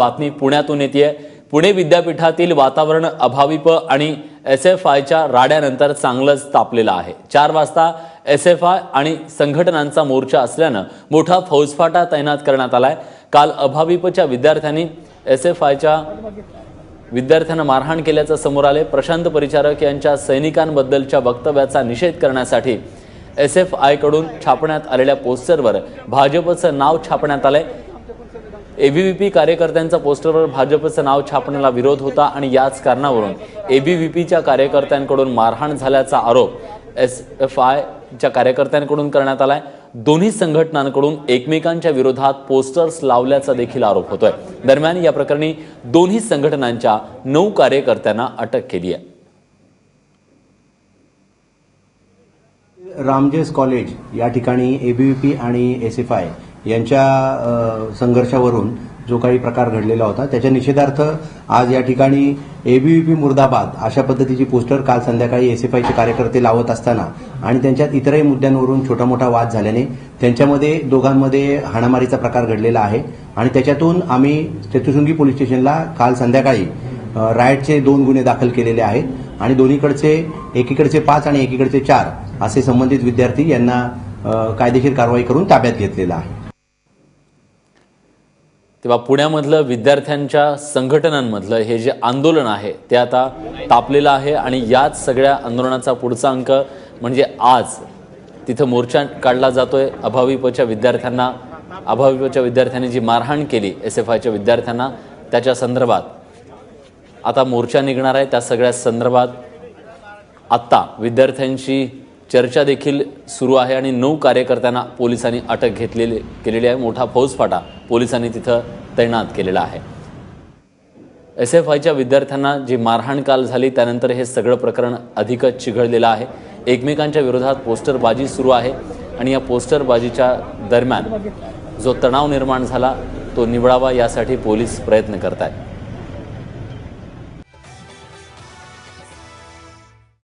बातमी पुण्यातून येते। पुणे विद्यापीठातील वातावरण अभाविप आणि एसएफआयच्या राड्यानंतर चांगलंच तापलेलं आहे। 4 वाजता एसएफआय आणि संघटनांचा मोर्चा असल्याने मोठा फौजफाटा तैनात करण्यात आलाय। काल अभाविपच्या विद्यार्थ्यांनी एसएफआयच्या विद्यार्थ्यांना मारहाण केल्याचं समोर आले। प्रशांत परिचारक यांच्या सैनिकांबद्दलच्या वक्तव्याचा निषेध करण्यासाठी एसएफआय कडून छापण्यात आलेल्या पोस्टरवर भाजपचं नाव छापण्यात आले। एबीव्हीपी कार्यकर्त्यांचा पोस्टरवर भाजपचं नाव छापण्याला विरोध होता आणि याच कारणावरून एबीव्हीपीच्या कार्यकर्त्यांकडून मारहाण झाल्याचा आरोप एसएफआयच्या कार्यकर्त्यांकडून करण्यात आलाय। दोन्ही संघटनांकडून एकमेकांच्या विरोधात पोस्टर्स लावल्याचा देखील आरोप होतोय। दरम्यान या प्रकरणी दोन्ही संघटनांच्या 9 कार्यकर्त्यांना अटक केली आहे। रामजेस कॉलेज या ठिकाणी एबीव्हीपी आणि एसएफआय यांच्या संघर्षावरून जो काही प्रकार घडलेला होता त्याच्या निषेधार्थ आज या ठिकाणी एबीव्हीपी मुर्दाबाद अशा पद्धतीची पोस्टर काल संध्याकाळी एसएफआयचे कार्यकर्ते लावत असताना आणि त्यांच्यात इतरही मुद्द्यांवरून छोटा मोठा वाद झाल्याने त्यांच्यामध्ये दोघांमध्ये हाणामारीचा प्रकार घडलेला आहे आणि त्याच्यातून आम्ही चतुशृंगी पोलीस स्टेशनला काल संध्याकाळी रायटचे 2 गुन्हे दाखल केलेले आहेत आणि दोन्हीकडचे एकीकडचे 5 आणि एकीकडचे 4 असे संबंधित विद्यार्थी यांना कायदेशीर कारवाई करून ताब्यात घेतलेला आहे। तेव्हा पुण्यामधलं विद्यार्थ्यांच्या संघटनांमधलं हे जे आंदोलन आहे ते आता तापलेलं आहे आणि याच सगळ्या आंदोलनाचा पुढचा अंक म्हणजे आज तिथं मोर्चा काढला जातोय। अभाविपच्या विद्यार्थ्यांनी जी मारहाण केली एसएफआयच्या विद्यार्थ्यांना त्याच्या संदर्भात आता मोर्चा निघणार आहे। त्या सगळ्या संदर्भात आता विद्यार्थ्यांची चर्चा देखील सुरू आहे आणि 9 कार्यकर्त्यांना पोलिसांनी अटक केलेली आहे। मोठा फौजफाटा पोलिसांनी तिथं तैनात केलेला आहे। एसएफआयच्या विद्यार्थ्यांना जी मारहाण काल झाली त्यानंतर हे सगळं प्रकरण अधिकच चिघळलेलं आहे। एकमेकांच्या विरोधात पोस्टरबाजी सुरू आहे आणि या पोस्टरबाजीच्या दरम्यान जो तणाव निर्माण झाला तो निवळावा यासाठी पोलीस प्रयत्न करत आहेत।